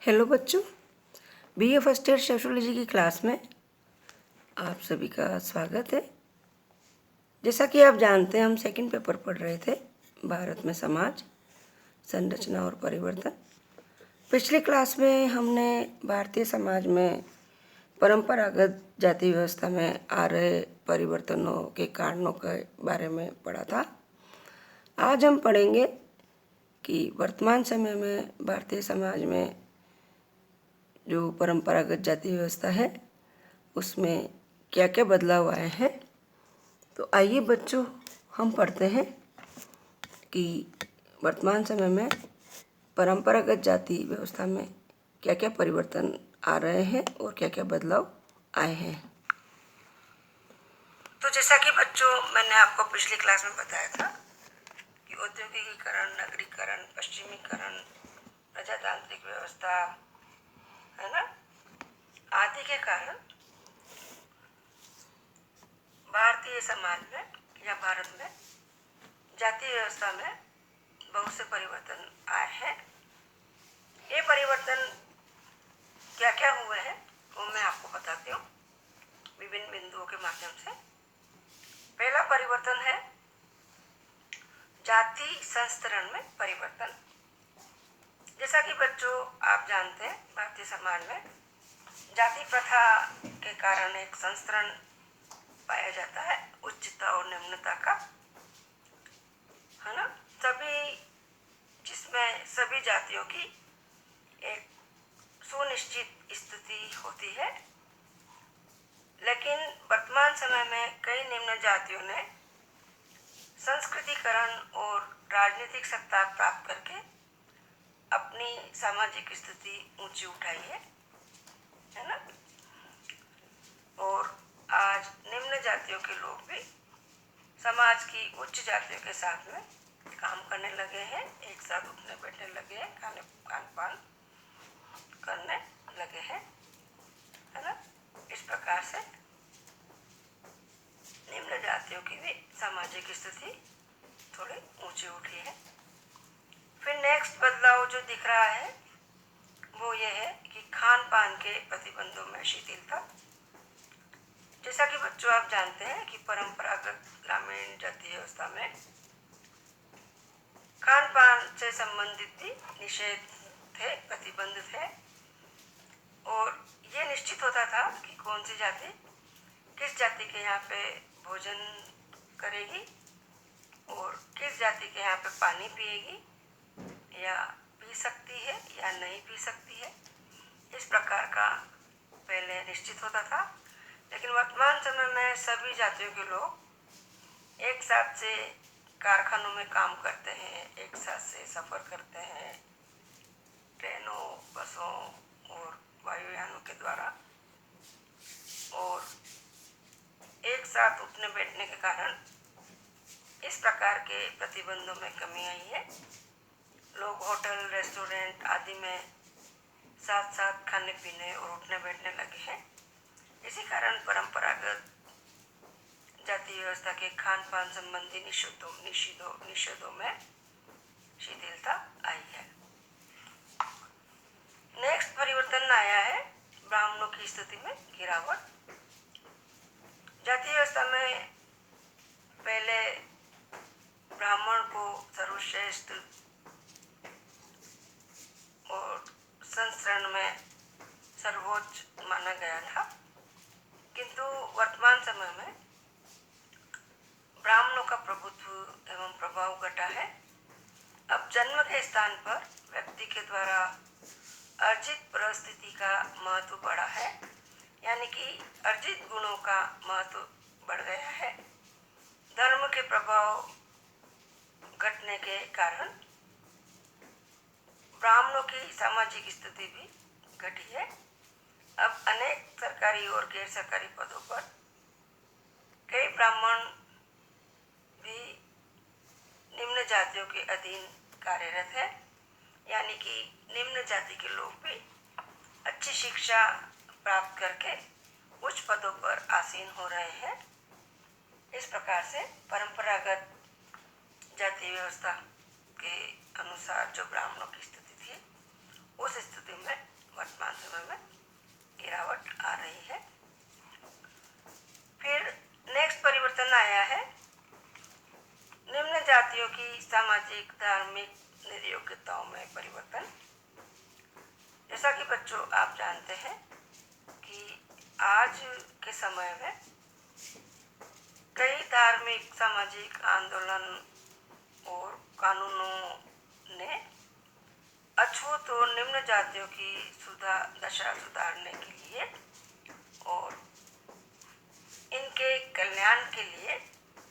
Hello बच्चों, BA first year sociology की class में आप सभी का स्वागत है। जैसा कि आप जानते हैं, हम सेकंड पेपर पढ़ रहे थे, भारत में समाज, संरचना और परिवर्तन। पिछली क्लास में हमने भारतीय समाज में परंपरागत जाति व्यवस्था में आ रहे परिवर्तनों के कारणों के बारे में पढ़ा था। आज हम पढ़ेंगे कि वर्तमान समय में भारतीय समाज में जो परंपरागत जाति व्यवस्था है उसमें क्या क्या बदलाव आए हैं। तो आइए बच्चों, हम पढ़ते हैं कि वर्तमान समय में परंपरागत जाति व्यवस्था में क्या क्या परिवर्तन आ रहे हैं और क्या क्या बदलाव आए हैं। तो जैसा कि बच्चों, मैंने आपको पिछली क्लास में बताया था कि औद्योगिकीकरण, नगरीकरण, पश्चिमीकरण, प्रजातांत्रिक व्यवस्था, है ना, आदि के कारण भारतीय समाज में या भारत में जातीय व्यवस्था में बहुत से परिवर्तन आए हैं। ये परिवर्तन क्या क्या हुए हैं वो मैं आपको बताती हूँ विभिन्न बिंदुओं के माध्यम से। पहला परिवर्तन है जाति संस्तरण में परिवर्तन। जैसा कि बच्चों आप जानते हैं, भारतीय समाज में जाति प्रथा के कारण एक संस्तरण पाया जाता है, उच्चता और निम्नता का, है ना, जिसमें सभी जातियों की एक सुनिश्चित स्थिति होती है। लेकिन वर्तमान समय में कई निम्न जातियों ने संस्कृतिकरण और राजनीतिक सत्ता प्राप्त करके अपनी सामाजिक स्थिति ऊंची उठाई है ना। और आज निम्न जातियों के लोग भी समाज की उच्च जातियों के साथ में काम करने लगे हैं, एक साथ उठने बैठने लगे हैं, खान पान करने लगे हैं, है ना। इस प्रकार से निम्न जातियों की भी सामाजिक स्थिति थोड़ी ऊंची उठी है। फिर नेक्स्ट बदलाव जो दिख रहा है वो ये है कि खान पान के प्रतिबंधों में शिथिलता। जैसा कि बच्चों आप जानते हैं कि परंपरागत ग्रामीण जाति व्यवस्था में खान पान से संबंधित भी निषेध थे, प्रतिबंध थे, और ये निश्चित होता था कि कौन सी जाति किस जाति के यहाँ पे भोजन करेगी और किस जाति के यहाँ पे पानी पिएगी या पी सकती है या नहीं पी सकती है। इस प्रकार का पहले निश्चित होता था। लेकिन वर्तमान समय में सभी जातियों के लोग एक साथ से कारखानों में काम करते हैं, एक साथ से सफ़र करते हैं ट्रेनों, बसों और वायुयानों के द्वारा, और एक साथ उठने बैठने के कारण इस प्रकार के प्रतिबंधों में कमी आई है। लोग होटल, रेस्टोरेंट आदि में साथ साथ खाने पीने और उठने बैठने लगे हैं। इसी कारण परंपरागत जाति व्यवस्था के खान पान संबंधी निषेधों में शिथिलता आई है। नेक्स्ट परिवर्तन आया है ब्राह्मणों की स्थिति में गिरावट। जाति व्यवस्था में पहले ब्राह्मण को सर्वश्रेष्ठ और संस्करण में सर्वोच्च माना गया था, किंतु वर्तमान समय में ब्राह्मणों का प्रभुत्व एवं प्रभाव घटा है। अब जन्म के स्थान पर व्यक्ति के द्वारा अर्जित परिस्थिति का महत्व बढ़ा है, यानी कि अर्जित गुणों का महत्व बढ़ गया है। धर्म के प्रभाव घटने के कारण ब्राह्मणों की सामाजिक स्थिति भी घटी है। अब अनेक सरकारी और गैर सरकारी पदों पर कई ब्राह्मण भी निम्न जातियों के अधीन कार्यरत है, यानी कि निम्न जाति के लोग भी अच्छी शिक्षा प्राप्त करके उच्च पदों पर आसीन हो रहे हैं। इस प्रकार से परंपरागत जाति व्यवस्था के अनुसार जो ब्राह्मणों की स्थिति थी उस स्थिति में सामाजिक धार्मिक योग्यताओं में परिवर्तन। जैसा कि बच्चों आप जानते हैं कि आज के समय में कई धार्मिक सामाजिक आंदोलन और कानूनों ने अछूत और निम्न जातियों की दशा सुधारने के लिए और इनके कल्याण के लिए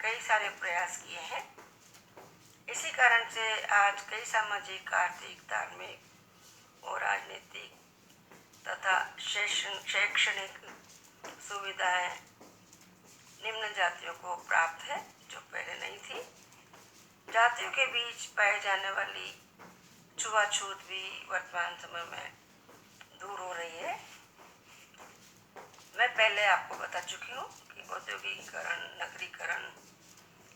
कई सारे प्रयास किए हैं। इसी कारण से आज कई सामाजिक, आर्थिक, धार्मिक और राजनीतिक तथा शैक्षणिक सुविधाएं निम्न जातियों को प्राप्त है, जो पहले नहीं थी। जातियों के बीच पाए जाने वाली छुआछूत भी वर्तमान समय में दूर हो रही है। मैं पहले आपको बता चुकी हूँ कि औद्योगिकीकरण, नगरीकरण,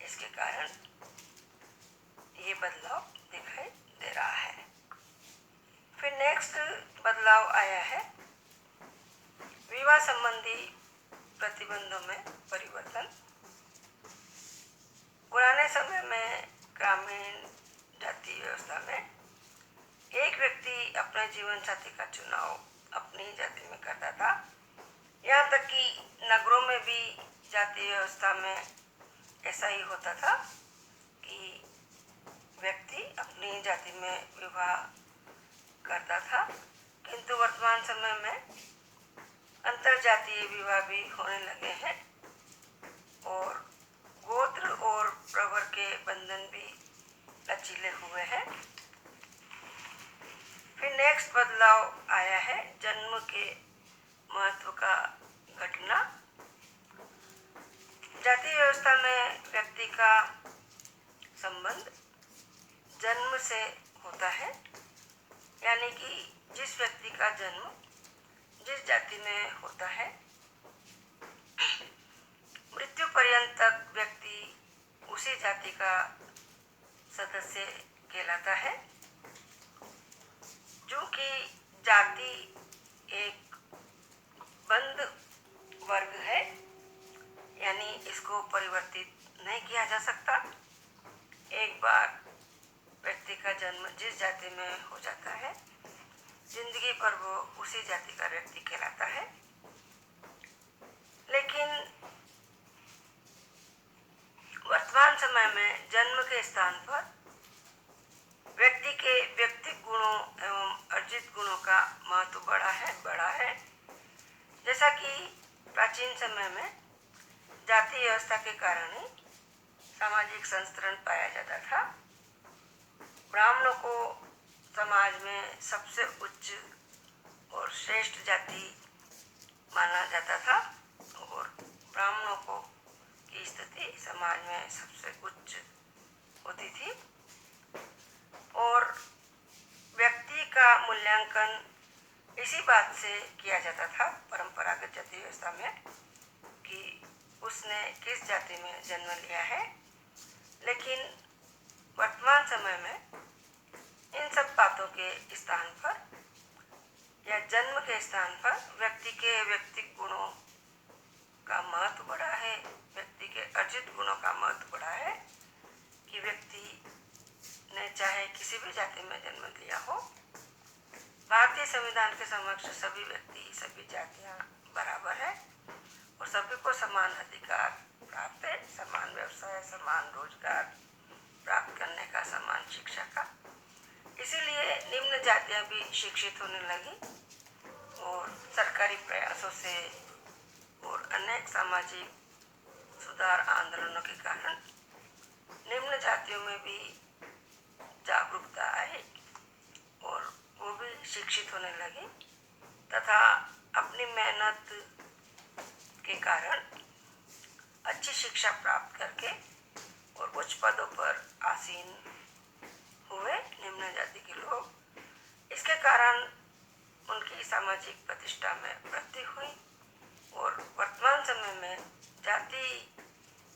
इसके कारण ये बदलाव दिखाई दे रहा है। फिर नेक्स्ट बदलाव आया है विवाह संबंधी प्रतिबंधों में परिवर्तन। पुराने समय में ग्रामीण जाति व्यवस्था में एक व्यक्ति अपने जीवन साथी का चुनाव अपनी जाति में करता था। यहाँ तक कि नगरों में भी जाति व्यवस्था में ऐसा ही होता था कि व्यक्ति अपनी जाति में विवाह करता था। किंतु वर्तमान समय में अंतरजातीय विवाह भी होने लगे हैं और गोत्र और प्रवर के बंधन भी लचीले हुए हैं। फिर नेक्स्ट बदलाव आया है जन्म के महत्व का घटना। जाति व्यवस्था में व्यक्ति का संबंध जन्म से होता है, यानी कि जिस व्यक्ति का जन्म जिस जाति में होता है, मृत्यु पर्यंत तक व्यक्ति उसी जाति का सदस्य कहलाता है। चूँकि जाति एक बंध वर्ग है, यानी इसको परिवर्तित नहीं किया जा सकता। एक बार व्यक्ति का जन्म जिस जाति में हो जाता है, जिंदगी भर वो उसी जाति का व्यक्ति कहलाता है। लेकिन वर्तमान समय में जन्म के स्थान पर व्यक्ति के व्यक्तिगत गुणों एवं अर्जित गुणों का महत्व बड़ा है। जैसा कि प्राचीन समय में जाति व्यवस्था के कारण ही सामाजिक संस्तरण पाया जाता था। ब्राह्मणों को समाज में सबसे उच्च और श्रेष्ठ जाति माना जाता था और ब्राह्मणों को की स्थिति समाज में सबसे उच्च होती थी और व्यक्ति का मूल्यांकन इसी बात से किया जाता था परंपरागत जाति व्यवस्था में कि उसने किस जाति में जन्म लिया है। लेकिन वर्तमान समय में इन सब बातों के स्थान पर या जन्म के स्थान पर व्यक्ति के व्यक्तिगत गुणों का महत्व बढ़ा है, व्यक्ति के अर्जित गुणों का महत्व बढ़ा है कि व्यक्ति ने चाहे किसी भी जाति में जन्म लिया हो, भारतीय संविधान के समक्ष सभी व्यक्ति, सभी जातियां बराबर है और सभी को समान अधिकार प्राप्त है, समान व्यवसाय, समान रोजगार प्राप्त करने का, समान शिक्षा का। इसीलिए निम्न जातियां भी शिक्षित होने लगी और सरकारी प्रयासों से और अनेक सामाजिक सुधार आंदोलनों के कारण निम्न जातियों में भी जागरूकता आई और वो भी शिक्षित होने लगी तथा अपनी मेहनत के कारण अच्छी शिक्षा प्राप्त करके और उच्च पदों पर आसीन हुए निम्न जाति के लोग। इसके कारण उनकी सामाजिक प्रतिष्ठा में वृद्धि हुई और वर्तमान समय में जाति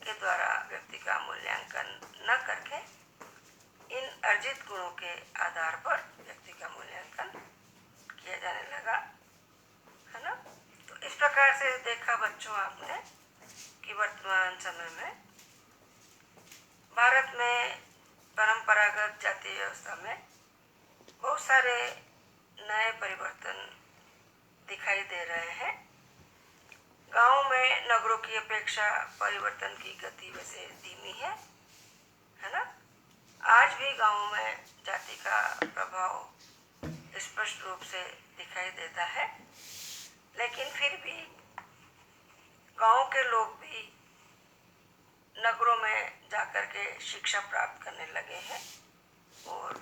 के द्वारा व्यक्ति का मूल्यांकन न करके इन अर्जित गुणों के आधार पर व्यक्ति का मूल्यांकन किया जाने लगा, है ना। तो इस प्रकार से देखा बच्चों आपने कि वर्तमान समय में भारत में परंपरागत व्यवस्था में बहुत सारे नए परिवर्तन दिखाई दे रहे हैं। गांव में नगरों की अपेक्षा परिवर्तन की गति वैसे धीमी है ना। आज भी गांव में जाति का प्रभाव स्पष्ट रूप से दिखाई देता है, लेकिन फिर भी गांव के लोग भी नगरों में जाकर के शिक्षा प्राप्त करने लगे हैं और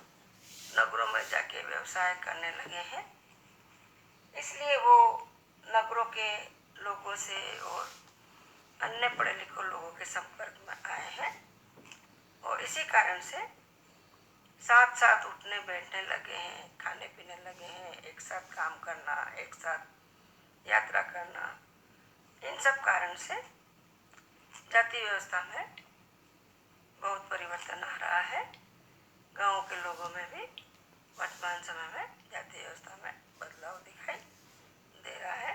नगरों में जाके व्यवसाय करने लगे हैं। इसलिए वो नगरों के लोगों से और अन्य पढ़े लिखे लोगों के संपर्क में आए हैं और इसी कारण से साथ साथ उठने बैठने लगे हैं, खाने पीने लगे हैं, एक साथ काम करना, एक साथ यात्रा करना। इन सब कारण से जाति व्यवस्था में बहुत परिवर्तन आ रहा है। गांव के लोगों में भी वर्तमान समय में जाति व्यवस्था में बदलाव दिखाई दे रहा है।